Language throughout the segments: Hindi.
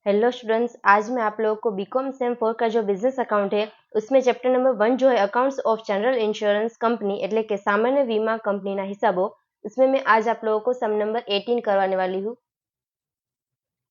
हेलो स्टूडेंट्स, आज मैं आप लोगों को बीकॉम सेम 4 का जो बिजनेस अकाउंट है उसमें चैप्टर नंबर 1 जो है accounts of general insurance company એટલે કે સામાન્ય વીમા કંપનીના હિસાબો उसमें मैं आज आप लोगों को सम नंबर 18 करवाने वाली हूँ।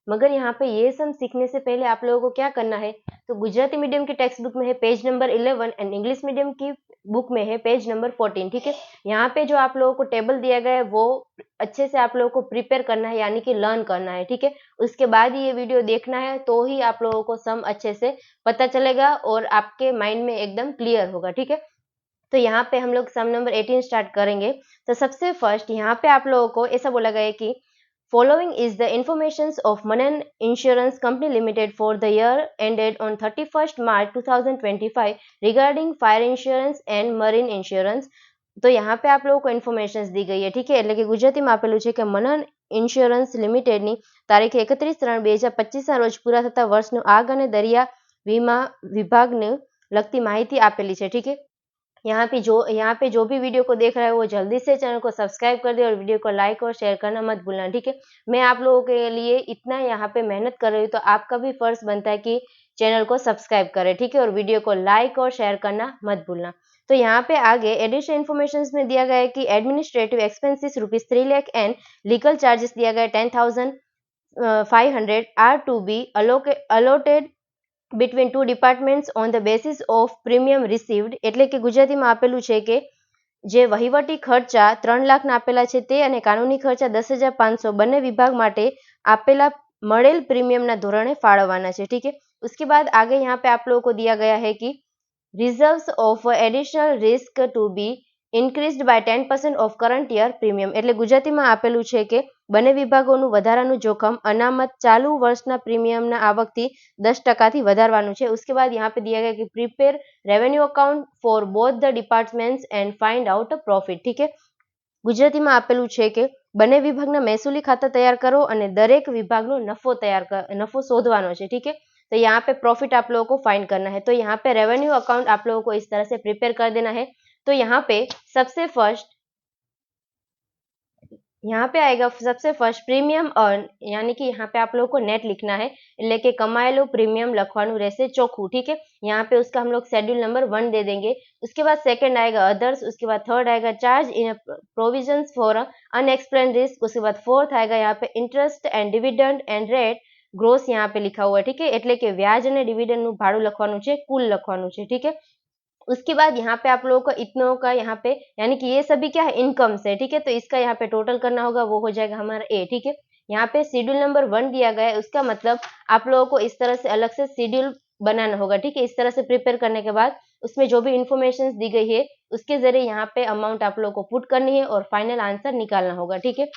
मगर यहाँ पे ये सम सीखने से पहले आप लोगों को क्या करना है, तो गुजराती मीडियम की टेक्स्ट बुक में है page number 11 and English medium की बुक में है पेज नंबर 14। ठीक है, यहाँ पे जो आप लोगों को टेबल दिया गया है वो अच्छे से आप लोगों को प्रिपेयर करना है, यानी कि लर्न करना है। ठीक है, उसके बाद ही ये वीडियो देखना है, तो ही आप लोगों को सम अच्छे से पता चलेगा और आपके माइंड में एकदम क्लियर होगा। ठीक है, तो यहाँ पे हम लोग सम नंबर 18 स्टार्ट करेंगे। तो सबसे फर्स्ट यहाँ पे आप लोगों को ऐसा बोला गया है कि Following is the information of Manan Insurance Company Limited for the year ended on 31st March 2025 regarding fire insurance and marine insurance। तो यहाँ पे आप लोगों को इन्फॉर्मेशन दी गई है। ठीक है, એટલે કે ગુજરાતીમાં આપેલું છે કે મનન ઇન્સ્યોરન્સ લિમિટેડની તારીખ 31/3/2025 રોજ પૂરા થતા વર્ષનું આગ અને દરિયા વીમા વિભાગને લગતી માહિતી આપેલી છે। ठीक है, यहाँ पे जो भी वीडियो को देख रहा है वो जल्दी से चैनल को सब्सक्राइब कर दे और वीडियो को लाइक और शेयर करना मत भूलना। ठीक है, मैं आप लोगों के लिए इतना यहाँ पे मेहनत कर रही हूँ, तो आपका भी फर्ज बनता है कि चैनल को सब्सक्राइब करें। ठीक है, और वीडियो को लाइक और शेयर करना मत भूलना। तो यहाँ पे आगे एडिशनल इन्फॉर्मेशन में दिया गया है कि administrative expenses ₹3 lakh and legal charges दिया गया है 10,500 are to be allotted between two departments on the basis of premium received। એટલે કે ગુજરાતીમાં આપેલું છે કે જે વહીવટી ખર્ચા 3 લાખના આપેલા છે તે અને કાનૂની ખર્ચા 10,500 બંને વિભાગ માટે આપેલા મળેલ પ્રીમિયમના ધોરણે ફાળવવાના છે। ठीक है, उसके बाद आगे यहाँ पे आप लोगों को दिया गया है कि reserves of additional risk to be increased by 10% of current year premium। એટલે ગુજરાતીમાં આપેલું છે કે બંને વિભાગોનું વધારાનું જોખમ અનામત ચાલુ વર્ષના પ્રીમિયમના આવકથી 10% વધારવાનું છે। उसके बाद यहाँ पे दिया गया कि prepare revenue account for both the departments and find out a profit। ठीक है, ગુજરાતીમાં આપેલું છે કે બંને વિભાગના મહેસૂલી ખાતા તૈયાર કરો અને દરેક વિભાગનો નફો શોધવાનો છે। ठीक है, तो यहाँ पे प्रॉफिट आप लोगों को फाइंड करना है। तो यहाँ पे रेवेन्यू अकाउंट आप लोगों को इस तरह से प्रिपेयर कर देना है। तो यहाँ पे सबसे फर्स्ट प्रीमियम अर्न, यानी कि यहाँ पे आप लोगों को नेट लिखना है, એટલે કે કમાયેલું પ્રીમિયમ લખવાનું રહેશે ચોખ્ખું। ठीक है, यहाँ पे उसका हम लोग शेड्यूल नंबर 1 दे देंगे। उसके बाद सेकंड आएगा अदर्स, उसके बाद थर्ड आएगा charge in provisions for unexplained risk, उसके बाद फोर्थ आएगा यहाँ पे interest and dividend and rate gross यहाँ पे लिखा हुआ है। ठीक है, એટલે કે વ્યાજ અને ડિવિડન્ડનું ભાડું લખવાનું છે, કુલ લખવાનું છે। ठीक है, उसके बाद यहाँ पे आप लोगों को इतनों का यहाँ पे, यानी कि ये सभी क्या है, इनकम से। ठीक है, तो इसका यहाँ पे टोटल करना होगा, वो हो जाएगा हमारा ए। ठीक है, यहाँ पे शेड्यूल नंबर 1 दिया गया है, उसका मतलब आप लोगों को इस तरह से अलग से शेड्यूल बनाना होगा। ठीक है, इस तरह से प्रिपेयर करने के बाद उसमें जो भी इंफॉर्मेशन दी गई है उसके जरिए यहाँ पे अमाउंट आप लोगों को पुट करनी है और फाइनल आंसर निकालना होगा। ठीक है,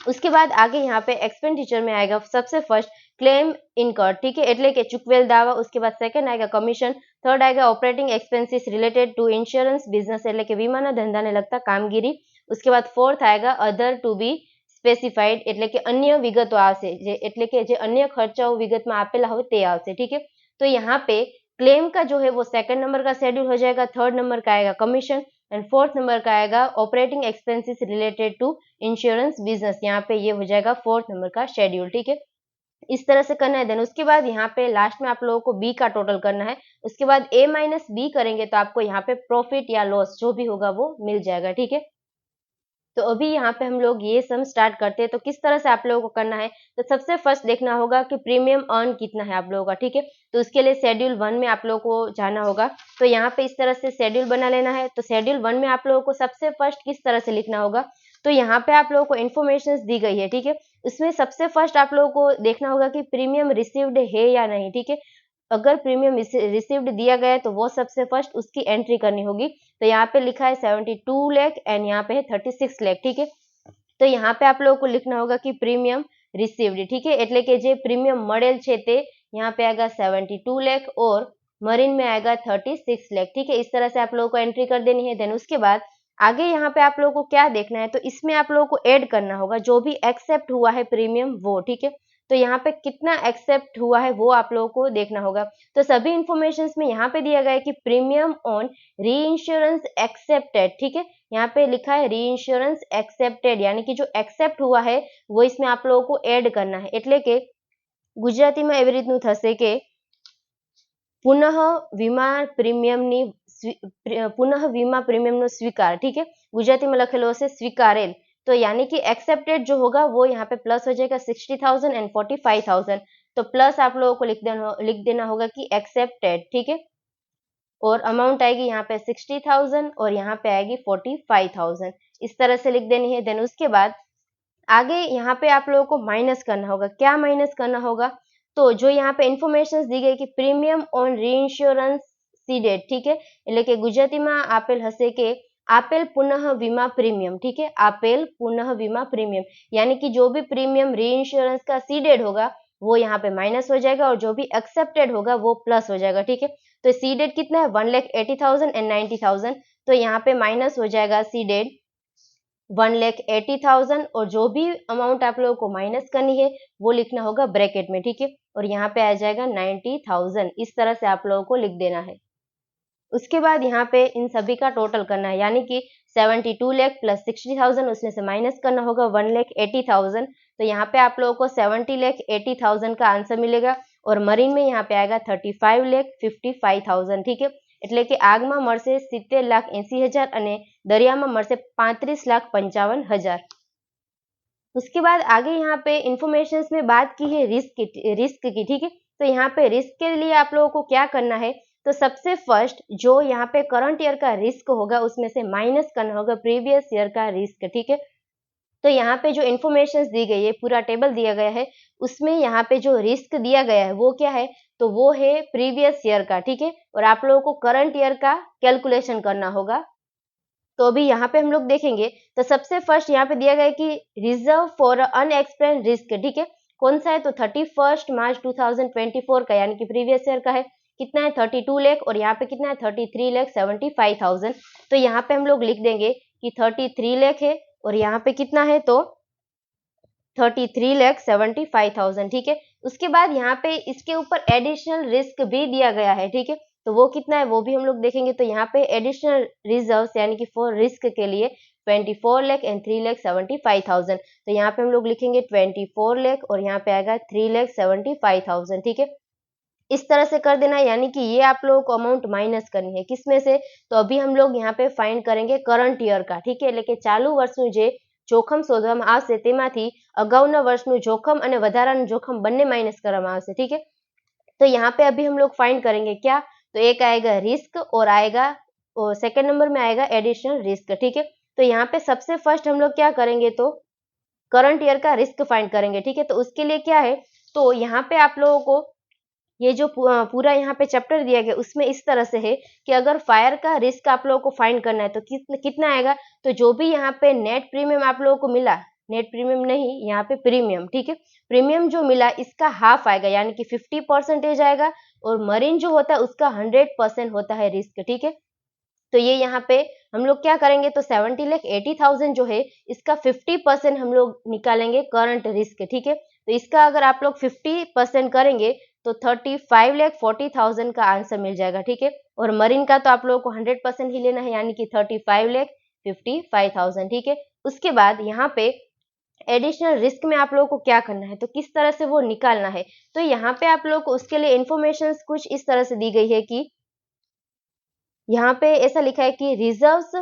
उसके बाद आगे यहाँ पे एक्सपेंडिचर में आएगा सबसे फर्स्ट क्लेम इनकर्ड। ठीक है, એટલે કે ચૂકવેલ દાવા। उसके बाद सेकंड आएगा कमीशन, थर्ड आएगा operating expenses related to insurance business એટલે કે વીમાના ધંધાને લગતા કામગીરી। उसके बाद फोर्थ आएगा अदर टू बी સ્પેસિફાઈડ એટલે કે अन्य વિગતો આવશે, એટલે કે જે अन्य ખર્ચાઓ વિગતમાં આપેલા હોય તે આવશે। ठीक है, तो यहाँ पे क्लेम का जो है वो सेकंड नंबर का शेड्यूल हो जाएगा, थर्ड नंबर का आएगा कमीशन एंड फोर्थ नंबर का आएगा operating expenses related to insurance business. यहाँ पे ये हो जाएगा फोर्थ नंबर का शेड्यूल। ठीक है, इस तरह से करना है। देन उसके बाद यहाँ पे लास्ट में आप लोगों को बी का टोटल करना है। उसके बाद ए माइनस बी करेंगे तो आपको यहाँ पे प्रॉफिट या लॉस जो भी होगा वो मिल जाएगा। ठीक है, तो अभी यहाँ पे हम लोग ये सम स्टार्ट करते हैं। तो किस तरह से आप लोगों को करना है, तो सबसे फर्स्ट देखना होगा कि प्रीमियम अर्न कितना है आप लोगों का। ठीक है, तो उसके लिए शेड्यूल 1 में आप लोगों को जाना होगा। तो यहाँ पे इस तरह से शेड्यूल बना लेना है। तो शेड्यूल 1 में आप लोगों को सबसे फर्स्ट किस तरह से लिखना होगा, तो यहाँ पे आप लोगों को इन्फॉर्मेशन दी गई है। ठीक है, उसमें सबसे फर्स्ट आप लोगों को देखना होगा कि प्रीमियम रिसीव्ड है या नहीं। ठीक है, अगर प्रीमियम रिसीव्ड दिया गया है तो वो सबसे फर्स्ट उसकी एंट्री करनी होगी। तो यहाँ पे लिखा है 72 लाख एंड यहाँ पे है 36 लाख। ठीक है, तो यहाँ पे आप लोगों को लिखना होगा कि प्रीमियम रिसीव्ड। ठीक है, એટલે કે જે પ્રીમિયમ મળેલ છે તે यहाँ पे आएगा 72 लाख और मरीन में आएगा 36 लाख। ठीक है, इस तरह से आप लोगों को एंट्री कर देनी है। देन उसके बाद आगे यहाँ पे आप लोगों को क्या देखना है, तो इसमें आप लोगों को ऐड करना होगा जो भी एक्सेप्ट हुआ है प्रीमियम वो। ठीक है, तो यहाँ पे कितना एक्सेप्ट हुआ है वो आप लोगों को देखना होगा। तो सभी इंफॉर्मेशन में यहाँ पे दिया गया है कि प्रीमियम ऑन री इंश्योरेंस एक्सेप्टेड। ठीक है, यहाँ पे लिखा है री इंश्योरेंस एक्सेप्टेड, यानी कि जो एक्सेप्ट हुआ है वो इसमें आप लोगों को ऐड करना है। એટલે કે ગુજરાતીમાં એવી રીતનું થશે કે પુનઃ વીમા પ્રીમિયમની પુનઃ વીमा प्रीमियम स्वीकार, ठीक है। गुजराती में लखेलो हशे स्वीकारेल, तो यानी कि एक्सेप्टेड जो होगा वो यहाँ पे प्लस हो जाएगा 60,000 एंड 45,000, तो प्लस आप लोगों को लिख देना होगा कि एक्सेप्टेड, ठीक है। और अमाउंट आएगी यहाँ पे 60,000 और यहाँ पे आएगी 45,000, इस तरह से लिख देनी है। देन उसके बाद आगे यहाँ पे आप लोगों को माइनस करना होगा। क्या माइनस करना होगा? तो जो यहाँ पे इन्फॉर्मेशन दी गई कि प्रीमियम ऑन रीइंश्योरन्स सीडेड, ठीक है, એટલે કે ગુજરાતીમાં આપેલ હશે કે આપેલ પુનઃ વીમા प्रीमियम, ठीक है, आपेल पुनः वीमा प्रीमियम, यानी कि जो भी प्रीमियम रीइंश्योरेंस का सीडेड होगा वो यहाँ पे माइनस हो जाएगा और जो भी एक्सेप्टेड होगा वो प्लस हो जाएगा, ठीक है। तो सीडेड कितना है 1,80,000 एंड 90,000, तो यहाँ पे माइनस हो जाएगा सीडेड 1,80,000 और जो भी अमाउंट आप लोगों को माइनस करनी है वो लिखना होगा ब्रैकेट में, ठीक है। और यहाँ पे आ जाएगा 90,000, इस तरह से आप लोगों को लिख देना है। उसके बाद यहाँ पे इन सभी का टोटल करना है, यानी कि 72 लाख प्लस 60,000 उसमें से माइनस करना होगा 1,80,000, तो यहाँ पे आप लोगों को 70,80,000 का आंसर मिलेगा। और मरीन में यहाँ पे आएगा 35,55,000, ठीक है। એટલે કે આગમાં મળશે 70,80,000 અને દરિયામાં મળશે 35,55,000। उसके बाद आगे यहाँ पे इंफॉर्मेशन में बात की है रिस्क की, ठीक है। तो यहाँ पे रिस्क के लिए आप लोगों को क्या करना है, तो सबसे फर्स्ट जो यहाँ पे करंट ईयर का रिस्क होगा उसमें से माइनस करना होगा प्रीवियस ईयर का रिस्क, ठीक है। तो यहाँ पे जो इन्फॉर्मेशन दी गई है, पूरा टेबल दिया गया है, उसमें यहाँ पे जो रिस्क दिया गया है वो क्या है, तो वो है प्रीवियस ईयर का, ठीक है। और आप लोगों को करंट ईयर का कैलकुलेशन करना होगा। तो अभी यहाँ पे हम लोग देखेंगे, तो सबसे फर्स्ट यहाँ पे दिया गया है कि रिजर्व फॉर अनएक्सप्लेन्ड रिस्क, ठीक है। कौन सा है, तो 31 मार्च 2024 का, यानी कि प्रीवियस ईयर का है। कितना है 32 लाख और यहाँ पे कितना है 33,75,000। तो यहाँ पे हम लोग लिख देंगे कि 33 लाख है और यहाँ पे कितना है, तो 33,75,000, ठीक है। उसके बाद यहाँ पे इसके ऊपर एडिशनल रिस्क भी दिया गया है, ठीक है। तो वो कितना है वो भी हम लोग देखेंगे। तो यहाँ पे एडिशनल रिजर्व यानी कि फॉर रिस्क के लिए 24 लाख एंड 3,75,000, तो यहाँ पे हम लोग लिखेंगे 24 लाख और यहाँ पे आएगा 3,75,000, ठीक है। इस तरह से कर देना, यानी कि ये आप लोगों को अमाउंट माइनस करनी है किसमें से, तो अभी हम लोग यहाँ पे फाइंड करेंगे करंट ईयर का, ठीक है। એટલે કે ચાલુ વર્ષનું જે જોખમ શોધવામાં આવશે તેમાંથી અગાઉના વર્ષનું જોખમ અને વધારાનું જોખમ બંને માઇનસ કરવામાં આવશે, ठीक है। तो यहाँ पे अभी हम लोग फाइंड करेंगे क्या, तो एक आएगा रिस्क और आएगा और सेकेंड नंबर में आएगा एडिशनल रिस्क, ठीक है। तो यहाँ पे सबसे फर्स्ट हम लोग क्या करेंगे, तो करंट ईयर का रिस्क फाइंड करेंगे, ठीक है। तो उसके लिए क्या है, तो यहाँ पे आप लोगों को ये जो पूरा यहाँ पे चैप्टर दिया गया उसमें इस तरह से है कि अगर फायर का रिस्क आप लोगों को फाइंड करना है तो कितना आएगा, तो जो भी यहाँ पे नेट प्रीमियम आप लोगों को मिला, नेट प्रीमियम नहीं यहाँ पे प्रीमियम, ठीक है, प्रीमियम जो मिला इसका हाफ आएगा, यानी कि 50% आएगा। और मरीन जो होता है उसका 100% होता है रिस्क, ठीक है। तो ये यहाँ पे हम लोग क्या करेंगे, तो 70,80,000 जो है इसका 50% हम लोग निकालेंगे करंट रिस्क, ठीक है। तो इसका अगर आप लोग 50% करेंगे तो 35,40,000 का आंसर मिल जाएगा, ठीक है। और मरीन का तो आप लोगों को 100% ही लेना है, यानी कि 35,55,000, ठीक है। उसके बाद यहाँ पे एडिशनल रिस्क में आप लोगों को क्या करना है, तो किस तरह से वो निकालना है, तो यहाँ पे आप लोगों को उसके लिए इंफॉर्मेशन कुछ इस तरह से दी गई है कि यहाँ पे ऐसा लिखा है कि reserves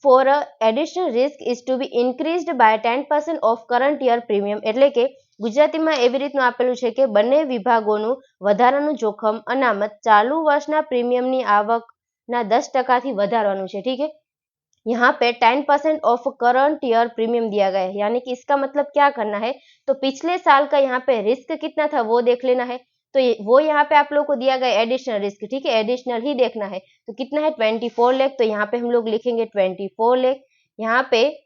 for additional risk is to be increased by 10% of current year premium, એટલે કે ગુજરાતીમાં એવી રીતનું આપેલું છે કે બંને વિભાગોનું વધારાનું જોખમ અનામત ચાલુ વર્ષના પ્રીમિયમની આવકના 10% વધારવાનું છે, ठीक है। यहाँ पे 10% ऑफ करंट ईयर प्रीमियम दिया गया है, यानी कि इसका मतलब क्या करना है, तो पिछले साल का यहाँ पे रिस्क कितना था वो देख लेना है। तो वो यहाँ पे आप लोगों को दिया गया एडिशनल रिस्क, ठीक है, एडिशनल ही देखना है। तो कितना है 24 लाख, तो यहाँ पे हम लोग लिखेंगे 24 लाख। यहाँ पे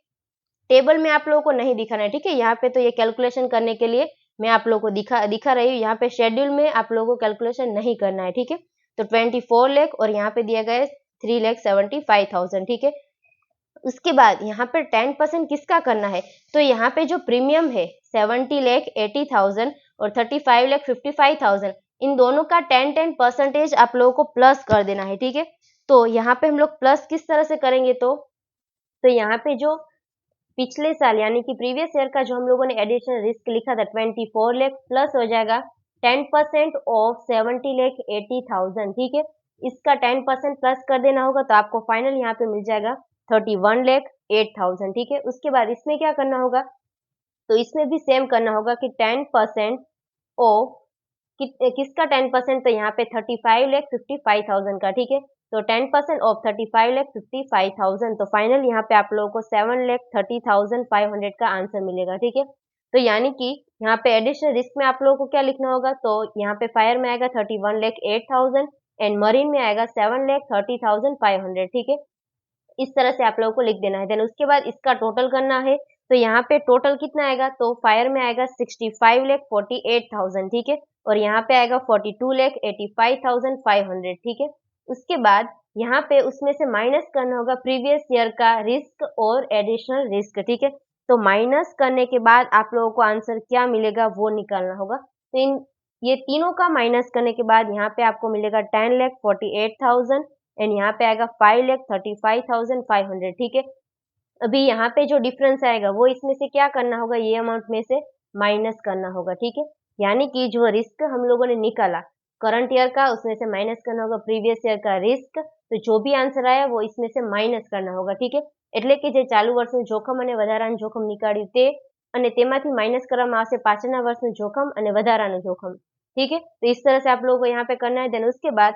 टेबल में आप लोगों को नहीं दिखाना है, ठीक है, यहाँ पे तो ये कैलकुलेशन करने के लिए मैं आप लोगों को दिखा रही हूँ। यहाँ पे शेड्यूल में आप लोगों को कैलकुलेशन नहीं करना है, ठीक है। तो 24 लाख और यहाँ पे दिया गया है 3,75,000, ठीक है। उसके बाद यहाँ पे 10% किसका करना है, तो यहाँ पे जो प्रीमियम है 70,80,000 और 35,55,000, इन दोनों का 10% आप लोगों को प्लस कर देना है, ठीक है। तो यहाँ पे हम लोग प्लस किस तरह से करेंगे, तो यहाँ पे जो पिछले साल यानी कि प्रीवियस ईयर का जो हम लोगों ने एडिशनल रिस्क लिखा था 24 लाख प्लस हो जाएगा 10% ऑफ 70,80,000, ठीक है। इसका 10% प्लस कर देना होगा तो आपको फाइनल यहाँ पे मिल जाएगा 31,08,000, ठीक है। उसके बाद इसमें क्या करना होगा, तो इसमें भी सेम करना होगा कि 10% ऑफ किसका 10%, तो यहाँ पे 35,55,000 का, ठीक है। तो 10% ऑफ 35,55,000, तो फाइनल यहाँ पे आप लोगों को 7,30,500 का आंसर मिलेगा, ठीक है। तो यानी कि यहाँ पे एडिशनल रिस्क में आप लोगों को क्या लिखना होगा, तो यहाँ पे फायर में आएगा 31,08,000 एंड मरीन में आएगा 7,30,500, ठीक है। इस तरह से आप लोगों को लिख देना है। देन उसके बाद इसका टोटल करना है, तो यहाँ पे टोटल कितना आएगा, तो फायर में आएगा 65,48,000, ठीक है। और यहाँ पे आएगा 42,85,500, ठीक है। उसके बाद यहाँ पे उसमें से माइनस करना होगा प्रीवियस ईयर का रिस्क और एडिशनल रिस्क, ठीक है। तो माइनस करने के बाद आप लोगों को आंसर क्या मिलेगा वो निकालना होगा। तो ये तीनों का माइनस करने के बाद यहाँ पे आपको मिलेगा 10,48,000 एंड यहाँ पे आएगा 5,35,500, ठीक है। अभी यहाँ पे जो डिफरेंस आएगा वो इसमें से क्या करना होगा, ये अमाउंट में से माइनस करना होगा, ठीक है। यानी कि जो रिस्क हम लोगों ने निकाला करंट ईयर का, उसमें से माइनस करना होगा प्रीवियस ईयर का रिस्क, तो जो भी आंसर आया वो इसमें से माइनस करना होगा, ठीक है। એટલે કે જે ચાલુ વર્ષનું જોખમ અને વધારાનું જોખમ નીકાળ્યું તે અને તેમાંથી માઇનસ કરવામાં આવશે પાછળના વર્ષનું જોખમ અને વધારાનું જોખમ, ठीक है। तो इस तरह से आप लोगों को यहाँ पे करना है। देन उसके बाद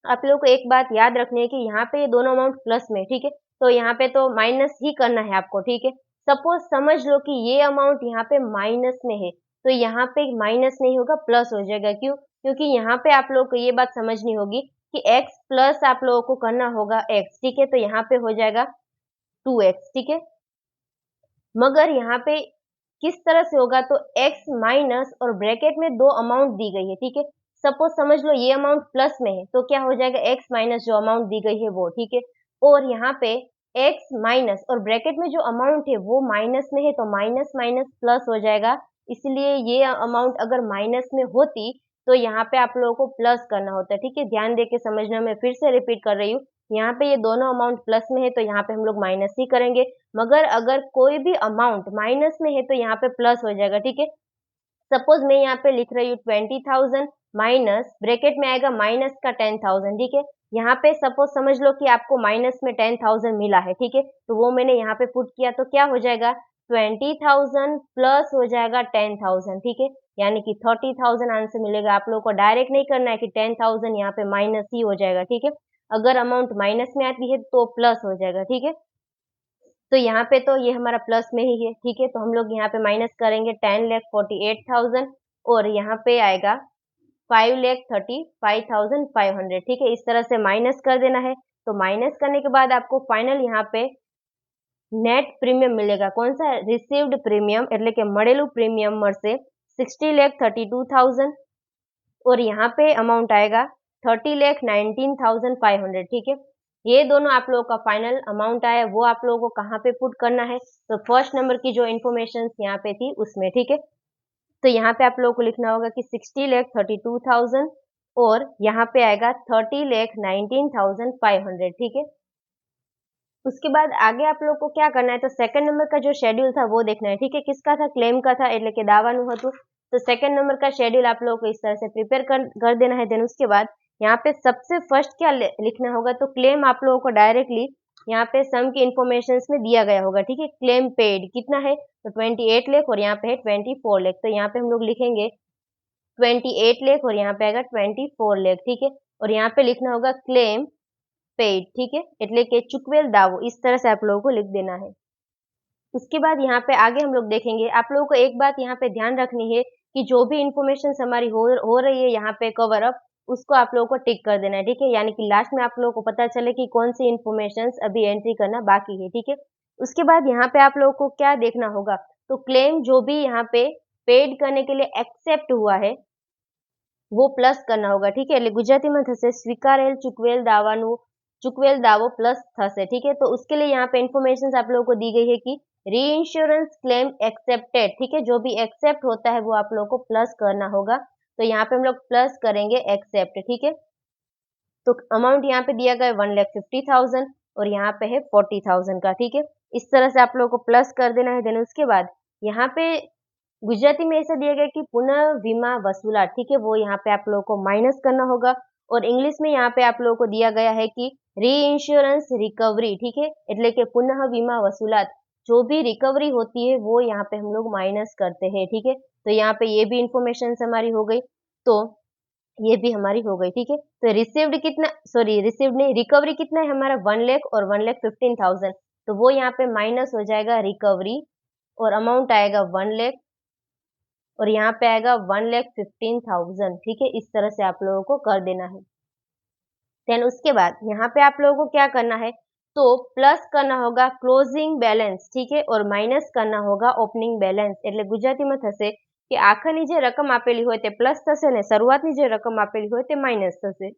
आप लोगों को एक बात याद रखनी है कि यहाँ पे ये दोनों अमाउंट प्लस में, ठीक है। तो यहाँ पे तो माइनस ही करना है आपको, ठीक है। सपोज समझ लो कि ये अमाउंट यहाँ पे माइनस में है, तो यहाँ पे माइनस नहीं होगा, प्लस हो जाएगा। क्यों? क्योंकि यहाँ पे आप लोगों को ये बात समझनी होगी कि x प्लस आप लोगों को करना होगा x, ठीक है। तो यहाँ पे हो जाएगा 2x, ठीक है। मगर यहाँ पे किस तरह से होगा, तो x माइनस और ब्रैकेट में दो अमाउंट दी गई है, ठीक है। सपोज समझ लो ये अमाउंट प्लस में है, तो क्या हो जाएगा x माइनस जो अमाउंट दी गई है वो, ठीक है। और यहाँ पे x माइनस और ब्रैकेट में जो अमाउंट है वो माइनस में है, तो माइनस माइनस प्लस हो जाएगा। इसलिए ये अमाउंट अगर माइनस में होती तो यहाँ पे आप लोगों को प्लस करना होता है, ठीक है। ध्यान दे के समझना, मैं फिर से रिपीट कर रही हूँ। यहाँ पे ये दोनों अमाउंट प्लस में है तो यहाँ पे हम लोग माइनस ही करेंगे, मगर अगर कोई भी अमाउंट माइनस में है तो यहाँ पे प्लस हो जाएगा, ठीक है। सपोज मैं यहाँ पे लिख रही हूँ 20,000 माइनस ब्रैकेट में आएगा माइनस का 10,000, ठीक है। यहाँ पे सपोज समझ लो कि आपको माइनस में 10,000 मिला है, ठीक है। तो वो मैंने यहाँ पे पुट किया, तो क्या हो जाएगा 20,000 प्लस हो जाएगा 10,000, ठीक है। यानी कि 30,000 आंसर मिलेगा। आप लोगों को डायरेक्ट नहीं करना है कि 10,000 यहाँ पे माइनस ही हो जाएगा, ठीक है। अगर अमाउंट माइनस में आती है तो प्लस हो जाएगा, ठीक है। तो यहाँ पे तो ये हमारा प्लस में ही है, ठीक है। तो हम लोग यहाँ पे माइनस करेंगे 10,48,000 और यहाँ पे आएगा 5,35,500, ठीक है। इस तरह से माइनस कर देना है। तो माइनस करने के बाद आपको फाइनल यहाँ पे नेट प्रीमियम मिलेगा। कौन सा? रिसीव्ड प्रीमियम, એટલે કે મળેલું પ્રીમિયમ મળશે 60,32,000 और यहाँ पे अमाउंट आएगा 30,19,500, ठीक है। ये दोनों आप लोगों का फाइनल अमाउंट आया, वो आप लोगों को कहाँ पे पुट करना है, तो फर्स्ट नंबर की जो इन्फॉर्मेशन यहाँ पे थी उसमें, ठीक है। तो यहाँ पे आप लोगों को लिखना होगा कि 60,32,000 और यहाँ पे आएगा 30,19,500, ठीक है। उसके बाद आगे आप लोग को क्या करना है, तो सेकंड नंबर का जो शेड्यूल था वो देखना है, ठीक है। किसका था? क्लेम का था, એટલે કે દાવાનું હતું। तो सेकंड नंबर का शेड्यूल आप लोगों को इस तरह से प्रिपेयर कर देना है। देन उसके बाद यहाँ पे सबसे फर्स्ट क्या लिखना होगा, तो क्लेम आप लोगों को डायरेक्टली यहाँ पे सम की इन्फॉर्मेशन में दिया गया होगा, ठीक है। क्लेम पेड कितना है, तो 28 लाख और यहाँ पे है 24 लाख। तो यहाँ पे हम लोग लिखेंगे 28 लाख और यहाँ पे आएगा 24 लाख, ठीक है। और यहाँ पे लिखना होगा क्लेम पेड, ठीक है, એટલે કે ચૂકવેલ દાવો। इस तरह से आप लोगों को लिख देना है। उसके बाद यहाँ पे आगे हम लोग देखेंगे। आप लोगों को एक बात यहाँ पे ध्यान रखनी है कि जो भी इंफॉर्मेशन हमारी हो रही है यहाँ पे कवर अप, उसको आप लोगों को टिक कर देना है, ठीक है। यानी कि लास्ट में आप लोगों को पता चले कि कौन सी इंफॉर्मेशन अभी एंट्री करना बाकी है, ठीक है। उसके बाद यहाँ पे आप लोगों को क्या देखना होगा, तो क्लेम जो भी यहाँ पे पेड करने के लिए एक्सेप्ट हुआ है वो प्लस करना होगा, ठीक है। એટલે ગુજરાતીમાં થશે સ્વીકારેલ चुकवेल दावो प्लस थશે, ठीक है। तो उसके लिए यहाँ पे इन्फॉर्मेशन आप लोगों को दी गई है कि री इंश्योरेंस क्लेम एक्सेप्टेड, ठीक है। जो भी एक्सेप्ट होता है वो आप लोगों को प्लस करना होगा। तो यहाँ पे हम लोग प्लस करेंगे एक्सेप्ट, ठीक है। तो अमाउंट यहाँ पे दिया गया है 1,50,000 और यहाँ पे है 40,000 का, ठीक है। इस तरह से आप लोगों को प्लस कर देना है। देन उसके बाद यहाँ पे गुजराती में ऐसा दिया गया कि पुनः बीमा वसूलात, ठीक है, वो यहाँ पे आप लोगों को माइनस करना होगा। और इंग्लिश में यहाँ पे आप लोगों को दिया गया है कि री इंश्योरेंस रिकवरी, ठीक है, એટલે કે पुनः बीमा वसूलात, जो भी रिकवरी होती है वो यहाँ पे हम लोग माइनस करते हैं, ठीक है। तो यहाँ पे ये भी इंफॉर्मेशन हमारी हो गई, तो ये भी हमारी हो गई, ठीक है। तो रिसीव्ड कितना, सॉरी रिसीव्ड नहीं, रिकवरी कितना है हमारा 1 लाख और 1,15,000, तो वो यहाँ पे माइनस हो जाएगा रिकवरी, और अमाउंट आएगा 1 लाख, और यहाँ पे आएगा 1,15,000, ठीक है। इस तरह से आप लोगों को कर देना है। देन उसके बाद यहाँ पे आप लोगों को क्या करना है, तो प्लस करना होगा क्लोजिंग बैलेंस, ठीक है, और माइनस करना होगा ओपनिंग बैलेंस। એટલે ગુજરાતીમાં થશે કે આખરની જે રકમ આપેલી હોય તે પ્લસ થશે ને શરૂઆતની જે રકમ આપેલી હોય તે માइनस થશે।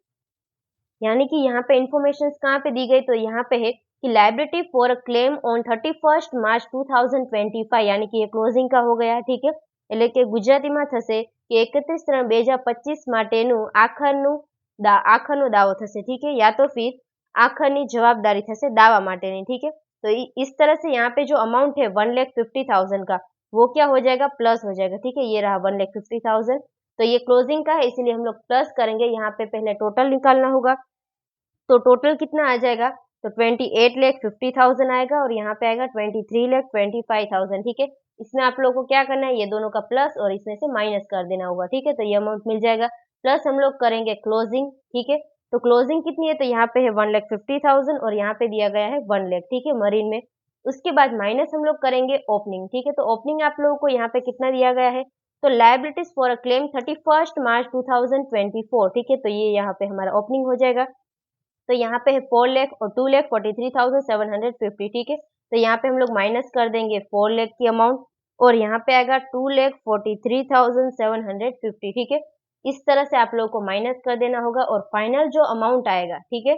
यानी कि यहाँ पे इंफॉर्मेशन कहाँ पे दी गई, तो यहाँ पे है कि लाइबिलिटी फॉर क्लेम ऑन 31 मार्च 2025, यानी कि ये क्लोजिंग का हो गया, ठीक है। એટલે કે ગુજરાતીમાં થશે કે 31/3/2025 માટેનું આખરનો દાવો થશે, ठीक है, या तो फिर આખરની જવાબદારી થશે દાવા માટેની, ठीक है। तो इस तरह से यहाँ पे जो अमाउंट है 1,50,000 का, वो क्या हो जाएगा, प्लस हो जाएगा, ठीक है। ये रहा 1,50,000, तो ये क्लोजिंग का है, इसीलिए हम लोग प्लस करेंगे। यहाँ पे पहले टोटल निकालना होगा, तो टोटल कितना आ जाएगा, तो 28,50,000 आएगा, और यहाँ पे आएगा 23,25,000, ठीक है। इसमें आप लोगों को क्या करना है, ये दोनों का प्लस और इसमें से माइनस कर देना होगा, ठीक है। तो ये अमाउंट मिल जाएगा, प्लस हम लोग करेंगे क्लोजिंग, ठीक है। तो क्लोजिंग कितनी है, तो यहाँ पे है 1,50,000 और यहाँ पे दिया गया है 1 लाख, ठीक है, मरीन में। उसके बाद माइनस हम लोग करेंगे ओपनिंग, ठीक है। तो ओपनिंग आप लोगों को यहाँ पे कितना दिया गया है, तो लाइबिलिटीज फॉर अ क्लेम 31 मार्च 2024, ठीक है। तो ये यहाँ पे हमारा ओपनिंग हो जाएगा। तो यहाँ पे है 4 लाख और 2,43,750, ठीक है। तो यहाँ पे हम लोग माइनस कर देंगे 4 लाख की अमाउंट, और यहाँ पे आएगा 2,43,750, ठीक है। इस तरह से आप लोगों को माइनस कर देना होगा, और फाइनल जो अमाउंट आएगा, ठीक है,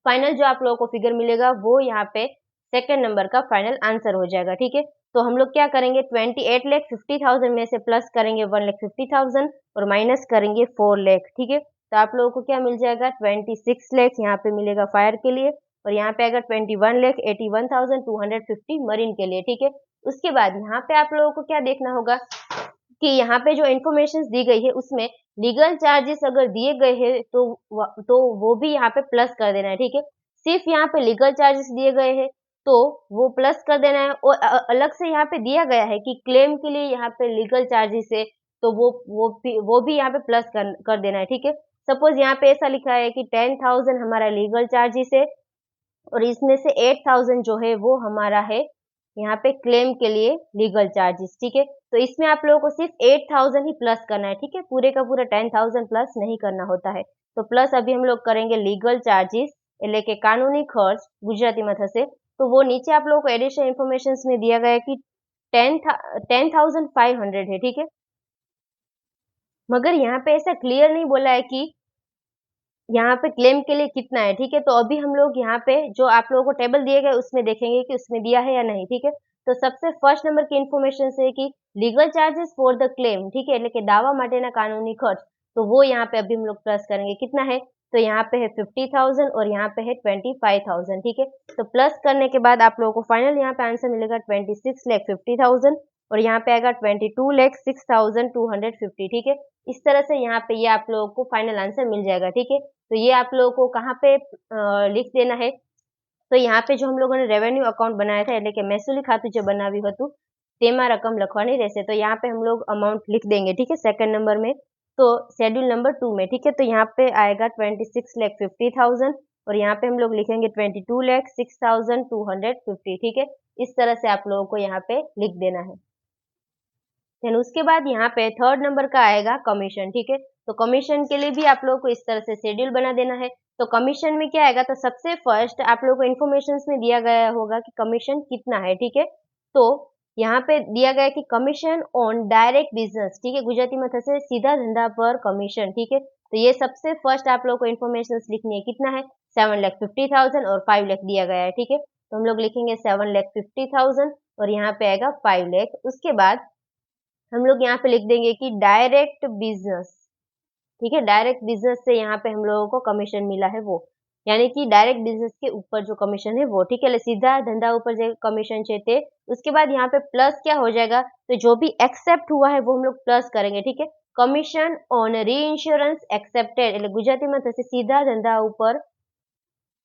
फाइनल जो आप लोगों को फिगर मिलेगा वो यहाँ पे सेकंड नंबर का फाइनल आंसर हो जाएगा, ठीक है। तो हम लोग क्या करेंगे, 28,50,000 में से प्लस करेंगे 1,50,000 और माइनस करेंगे 4 लाख, ठीक है। तो आप लोगों को क्या मिल जाएगा, 26 लाख यहाँ पे मिलेगा फायर के लिए, और यहाँ पे आएगा 21,81,250 मरीन के लिए, ठीक है। उसके बाद यहाँ पे आप लोगों को क्या देखना होगा कि यहाँ पे जो इन्फॉर्मेशन दी गई है उसमें लीगल चार्जेस अगर दिए गए हैं तो वो भी यहाँ पे प्लस कर देना है, ठीक है। सिर्फ यहाँ पे लीगल चार्जेस दिए गए हैं तो वो प्लस कर देना है, और अलग से यहाँ पे दिया गया है कि क्लेम के लिए यहाँ पे लीगल चार्जेस है तो वो भी यहाँ पे प्लस कर देना है, ठीक है। सपोज यहाँ पे ऐसा लिखा है कि 10,000 हमारा लीगल चार्जेस है, और इसमें से 8,000 जो है वो हमारा है यहाँ पे क्लेम के लिए लीगल चार्जेस, ठीक है। तो इसमें आप लोगों को सिर्फ 8,000 ही प्लस करना है, ठीक है, पूरे का पूरा 10,000 प्लस नहीं करना होता है। तो प्लस अभी हम लोग करेंगे लीगल चार्जेस એટલે કે કાનૂની ખર્ચ ગુજરાતીમાં થશે, तो वो नीचे आप लोगों को एडिशनल इन्फॉर्मेशन में दिया गया है कि 10,500 है, ठीक है। मगर यहाँ पे ऐसा क्लियर नहीं बोला है कि यहाँ पे क्लेम के लिए कितना है, ठीक है। तो अभी हम लोग यहाँ पे जो आप लोगों को टेबल दिए गए उसमें देखेंगे कि उसमें दिया है या नहीं, ठीक है। तो सबसे फर्स्ट नंबर की इन्फॉर्मेशन है कि legal charges for the claim, ठीक है, એટલે કે દાવા માટેના કાનૂની ખર્ચ, तो वो यहाँ पे अभी हम लोग प्लस करेंगे, कितना है, तो यहाँ पे है 50,000 और यहाँ पे है 25,000, ठीक है। तो प्लस करने के बाद आप लोगों को फाइनल यहाँ पे आंसर मिलेगा 26,50,000, और यहाँ पे आएगा 22,06,250, ठीक है। इस तरह से यहाँ पे ये आप लोगों को फाइनल आंसर मिल जाएगा, ठीक है। तो ये आप लोगों को कहाँ पे लिख देना है, तो यहाँ पे जो हम लोगों ने रेवेन्यू अकाउंट बनाया था એટલે કે મહેસૂલી ખાતું જે બનાવ્યું હતું તેમાં રકમ લખવાની રહેશે। तो यहाँ पे हम लोग अमाउंट लिख देंगे, ठीक है, सेकंड नंबर में, तो शेड्यूल नंबर 2 में, ठीक है। तो यहाँ पे आएगा 26,50,000 और यहाँ पे हम लोग लिखेंगे 22,06,250, ठीक है। इस तरह से आप लोगों को यहाँ पे लिख देना है। देन उसके बाद यहाँ पे थर्ड नंबर का आएगा कमीशन, ठीक है। तो कमीशन के लिए भी आप लोगों को इस तरह से शेड्यूल बना देना है। तो कमीशन में क्या आएगा, तो सबसे फर्स्ट आप लोगों को इन्फॉर्मेशन में दिया गया होगा कि कमीशन कितना है, ठीक है। तो यहाँ पे दिया गया है कि कमीशन ऑन डायरेक्ट बिजनेस, ठीक है, गुजराती में थसे सीधा धंधा पर कमीशन, ठीक है। तो ये सबसे फर्स्ट आप लोगों को इन्फॉर्मेशन लिखनी है, कितना है, 7,50,000 और 5 लाख दिया गया है, ठीक है। तो हम लोग लिखेंगे 7,50,000 और यहाँ पे आएगा 5 लाख। उसके बाद हम लोग यहाँ पे लिख देंगे कि डायरेक्ट बिजनेस, ठीक है, डायरेक्ट बिजनेस से यहाँ पे हम लोगों को कमीशन मिला है वो। यानी कि डायरेक्ट बिजनेस के ऊपर जो कमीशन है वो, ठीक है, सीधा धंधा ऊपर जो कमीशन છે उसके बाद यहाँ पे प्लस क्या हो जाएगा, तो जो भी एक्सेप्ट हुआ है वो हम लोग प्लस करेंगे, ठीक है। कमीशन ऑन रीइंश्योरेंस एक्सेप्टेड એટલે ગુજરાતીમાં થશે सीधा धंधा ऊपर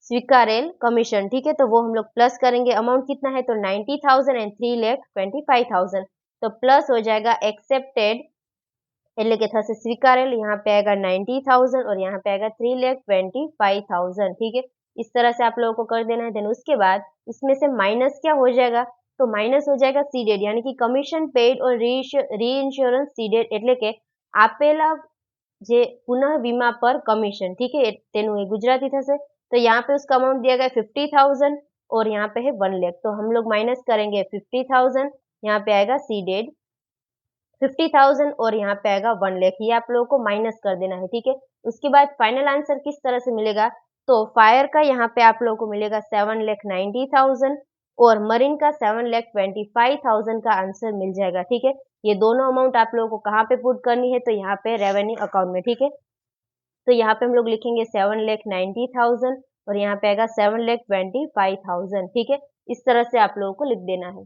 स्वीकारेल कमीशन, ठीक है, तो वो हम लोग प्लस करेंगे। अमाउंट कितना है, तो 90,000 एंड 3,25,000, तो प्लस हो जाएगा एक्सेप्टेड એટલે કે થશે स्वीकारेल, यहाँ पे आएगा 90,000 और यहाँ पे आएगा 3,25,000, ठीक है। इस तरह से आप लोगों को कर देना है। देन उसके बाद इसमें से माइनस क्या हो जाएगा, तो माइनस हो जाएगा सीडेड, यानी कि कमीशन पेड और रीइंश्योरेंस सीडेड એટલે કે આપેલા જે પુનઃ વીમા પર કમીશન, ठीक है, તેનું એ ગુજરાતી થશે। तो यहाँ पे उसका अमाउंट दिया गया 50,000 और यहाँ पे है 1 लाख, तो हम लोग माइनस करेंगे 50,000, यहाँ पे आएगा सीडेड 50,000 और यहाँ पे आएगा 1 लाख, ये आप लोगों को माइनस कर देना है, ठीक है। उसके बाद फाइनल आंसर किस तरह से मिलेगा, तो फायर का यहाँ पे आप लोगों को मिलेगा 7,90,000 और मरीन का 7,25,000 का आंसर मिल जाएगा, ठीक है। ये दोनों अमाउंट आप लोगों को कहाँ पे पुट करनी है, तो यहाँ पे रेवेन्यू अकाउंट में, ठीक है। तो यहाँ पे हम लोग लिखेंगे 7,90,000 और यहाँ पे आएगा 7,25,000, ठीक है। इस तरह से आप लोगों को लिख देना है।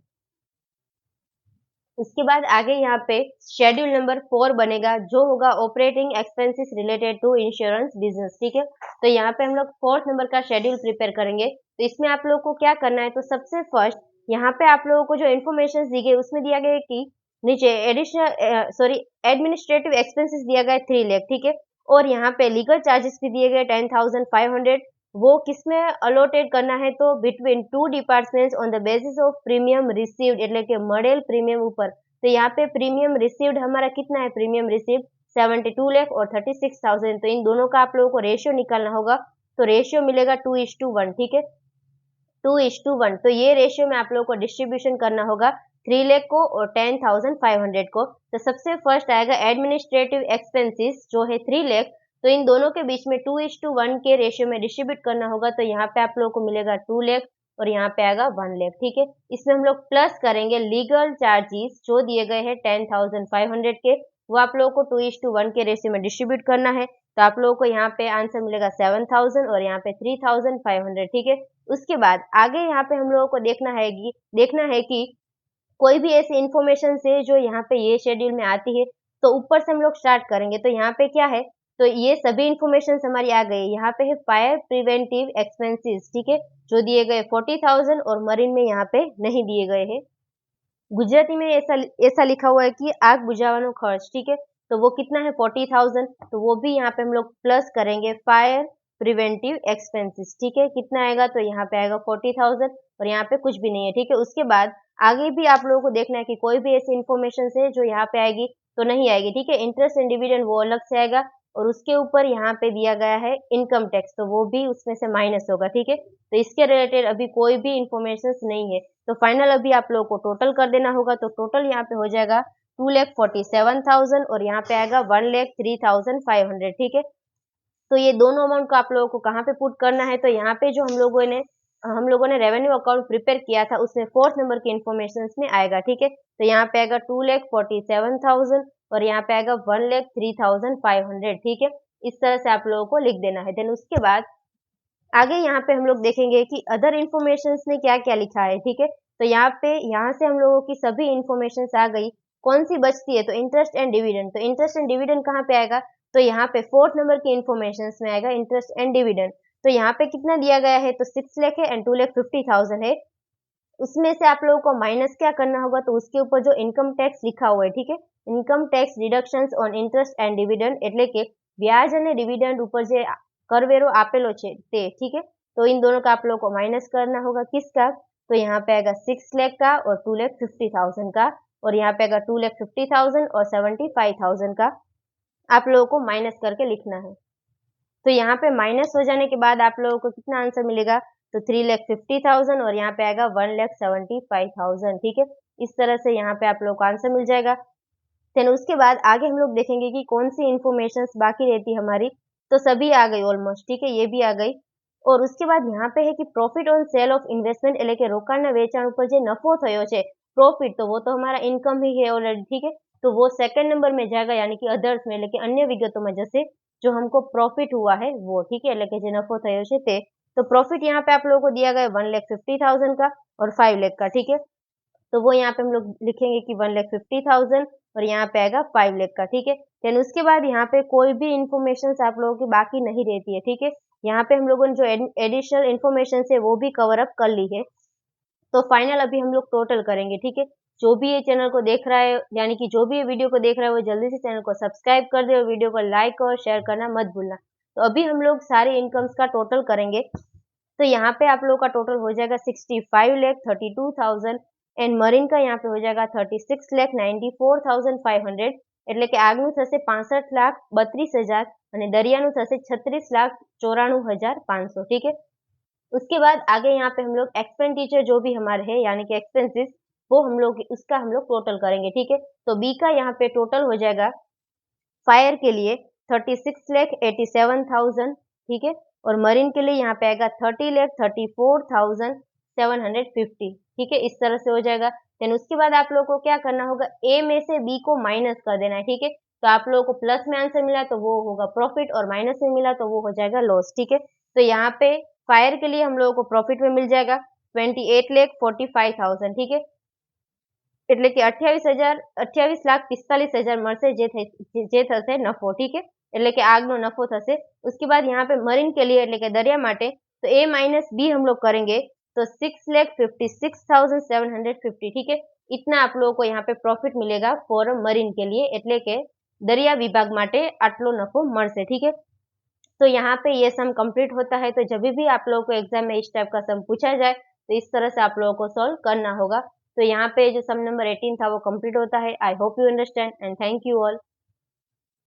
उसके बाद आगे यहाँ पे शेड्यूल नंबर 4 बनेगा, जो होगा operating expenses related to insurance business, ठीक है। तो यहाँ पे हम लोग 4th नंबर का शेड्यूल प्रिपेयर करेंगे। तो इसमें आप लोगों को क्या करना है, तो सबसे फर्स्ट यहाँ पे आप लोगों को जो इन्फॉर्मेशन दी गई उसमें दिया गया है कि नीचे एडमिनिस्ट्रेटिव एक्सपेंसेस दिया गया है 3 लाख, ठीक है, और यहाँ पे लीगल चार्जेस भी दिए गए 10,500, वो किसमें अलोटेड करना है, तो between 2 departments on the basis of premium received એટલે કે મળેલ પ્રીમિયમ ઉપર। तो यहाँ पे प्रीमियम रिसीव्ड हमारा कितना है, प्रीमियम रिसीव्ड 72 लाख और 36,000, तो इन दोनों का आप लोगों को रेशियो निकालना होगा। तो रेशियो मिलेगा 2:1, ठीक है, 2:1। तो ये रेशियो में आप लोगों को डिस्ट्रीब्यूशन करना होगा 3 लाख को और 10,500 को। तो सबसे फर्स्ट आएगा एडमिनिस्ट्रेटिव एक्सपेंसेस जो है 3 लाख, तो इन दोनों के बीच में 2:1 के रेशियो में डिस्ट्रीब्यूट करना होगा। तो यहाँ पे आप लोगों को मिलेगा 2 लाख और यहाँ पे आएगा 1 लाख, ठीक है। इसमें हम लोग प्लस करेंगे लीगल चार्जेस जो दिए गए हैं 10,500 के, वो आप लोगों को 2:1 के रेशियो में डिस्ट्रीब्यूट करना है। तो आप लोगों को यहाँ पे आंसर मिलेगा 7,000 और यहाँ पे 3,500, ठीक है। उसके बाद आगे यहाँ पे हम लोगों को देखना है कि कोई भी ऐसी इंफॉर्मेशन से जो यहाँ पे ये शेड्यूल में आती है, तो ऊपर से हम लोग स्टार्ट करेंगे। तो यहाँ पे क्या है, तो ये सभी इंफॉर्मेशन हमारी आ गई। यहाँ पे है फायर प्रिवेंटिव एक्सपेंसेस, ठीक है, जो दिए गए 40,000 और मरीन में यहाँ पे नहीं दिए गए हैं। गुजराती में ऐसा लिखा हुआ है कि आग बुझाવાનો खर्च, ठीक है, तो वो कितना है 40,000, तो वो भी यहाँ पे हम लोग प्लस करेंगे फायर प्रिवेंटिव एक्सपेंसेस, ठीक है, कितना आएगा, तो यहाँ पे आएगा 40,000 और यहाँ पे कुछ भी नहीं है, ठीक है। उसके बाद आगे भी आप लोगों को देखना है कि कोई भी ऐसी इंफॉर्मेशन है जो यहाँ पे आएगी तो नहीं आएगी, ठीक है। इंटरेस्ट एंड डिविडेंड वो अलग से आएगा और उसके ऊपर यहाँ पे दिया गया है इनकम टैक्स, तो वो भी उसमें से माइनस होगा, ठीक है। तो इसके रिलेटेड अभी कोई भी इंफॉर्मेशन नहीं है। तो फाइनल अभी आप लोगों को टोटल कर देना होगा। तो टोटल यहाँ पे हो जाएगा 2,47,000 और यहाँ पे आएगा 1,03,500, ठीक है। तो ये दोनों अमाउंट को आप लोगों को कहाँ पे पुट करना है, तो यहाँ पे जो हम लोगों ने रेवेन्यू अकाउंट प्रिपेयर किया था उसमें 4th नंबर की इंफॉर्मेशन में आएगा, ठीक है। तो यहाँ पे आएगा 2,47,000 और यहाँ पे आएगा 1,03,500, ठीक है। इस तरह से आप लोगों को लिख देना है। देन उसके बाद आगे यहाँ पे हम लोग देखेंगे कि अदर इंफॉर्मेशन में क्या क्या लिखा है, ठीक है। तो यहाँ से हम लोगों की सभी इंफॉर्मेशन आ गई। कौन सी बचती है, तो इंटरेस्ट एंड डिविडेंड। तो इंटरेस्ट एंड डिविडेंड कहाँ पे आएगा, तो यहाँ पे 4th नंबर की इंफॉर्मेशन में आएगा इंटरेस्ट एंड डिविडेंड। तो यहाँ पे कितना दिया गया है, तो 6 लाख है एंड 2,50,000 है। उसमें से आप लोगों को माइनस क्या करना होगा, तो उसके ऊपर जो इनकम टैक्स लिखा हुआ है, ठीक है, income tax deductions on interest and dividend એટલે કે વ્યાજ અને ડિવિડન્ડ ઉપર જે કરવેરો આપેલો છે તે, ठीक है। तो इन दोनों का आप लोगों को माइनस करना होगा, किसका, तो यहाँ पे आएगा 6 लाख का और 2,50,000 का और यहाँ पे आएगा 2,50,000 और 75,000 का आप लोगों को माइनस करके लिखना है। तो यहाँ पे माइनस हो जाने के बाद आप लोगों को कितना आंसर मिलेगा, तो 3,50,000 और यहाँ पे आएगा 1,75,000, ठीक है। इस तरह से यहाँ पे आप लोगों को आंसर मिल जाएगा। देन उसके बाद आगे हम लोग देखेंगे कि कौन सी इंफॉर्मेशन बाकी रहती है हमारी। तो सभी आ गई ऑलमोस्ट, ठीक है, ये भी आ गई। और उसके बाद यहाँ पे है कि profit on sale of investment એટલે કે રોકાણના વેચાણ ઉપર જે નફો થયો છે प्रॉफिट, तो वो तो हमारा इनकम ही है ऑलरेडी, ठीक है। तो वो सेकंड नंबर में जाएगा, यानी कि अदर्स में એટલે કે अन्य विगतों में जैसे जो हमको प्रॉफिट हुआ है वो, ठीक है, એટલે કે જે નફો થયો છે તે। तो प्रॉफिट यहाँ पे आप लोगों को दिया गया है 1,50,000 का और 5 लाख का, ठीक है। तो वो यहाँ पे हम लोग लिखेंगे कि 1,50,000 और यहाँ पे आएगा 5 लाख का, ठीक है। देन उसके बाद यहाँ पे कोई भी इंफॉर्मेशन आप लोगों की बाकी नहीं रहती है, ठीक है। यहाँ पे हम लोगों ने जो एडिशनल इंफॉर्मेशन है वो भी कवर अप कर ली है। तो फाइनल अभी हम लोग टोटल करेंगे, ठीक है। जो भी ये चैनल को देख रहा है, यानी कि जो भी ये वीडियो को देख रहा है, वो जल्दी से चैनल को सब्सक्राइब कर दे और वीडियो को लाइक और शेयर करना मत भूलना। तो अभी हम लोग सारी इनकम्स का टोटल करेंगे। तो यहाँ पे आप लोगों का टोटल हो जाएगा 65,32,000 एंड मरीन का यहाँ पे हो जाएगा 36,94,500 એટલે કે આગનું થશે 65,32,000 અને દરિયાનું થશે 36,94,500, ठीक है। उसके बाद आगे यहाँ पे हम लोग एक्सपेंडिचर जो भी हमारे है यानी कि एक्सपेंसेस वो हम लोग उसका हम लोग टोटल करेंगे, ठीक है। तो बी का यहाँ पे टोटल हो जाएगा फायर के लिए 36,87,000, ठीक है, और मरीन के लिए यहाँ पे आएगा 30,34,750, ठीक है, इस तरह से हो जाएगा। देन उसके बाद आप लोगों को क्या करना होगा, ए में से बी को माइनस कर देना है, ठीक है। तो आप लोगों को प्लस में आंसर मिला तो वो होगा प्रॉफिट और माइनस में मिला तो वो हो जाएगा लॉस, ठीक है। तो यहाँ पे फायर के लिए हम लोगों को प्रॉफिट में मिल जाएगा 28,45,000, ठीक है, એટલે કે 28,45,000 મળશે જે થશે નફો, ठीक है, એટલે કે આગનો નફો થશે। उसके बाद यहाँ पे मरीन के लिए એટલે કે दरिया માટે तो ए माइनस बी हम लोग करेंगे तो 6,56,750, ठीक है, इतना आप लोगों को यहाँ पे प्रॉफिट मिलेगा फॉर मरीन के लिए એટલે કે दरिया विभाग માટે આટલો નફો મળશે, ठीक है। तो यहाँ पे ये सम कंप्लीट होता है। तो जब भी आप लोगों को एग्जाम में इस टाइप का सम पूछा जाए तो इस तरह से आप लोगों को सॉल्व करना होगा। तो यहाँ पे जो सम नंबर 18 था वो कंप्लीट होता है। I hope you understand and thank you all.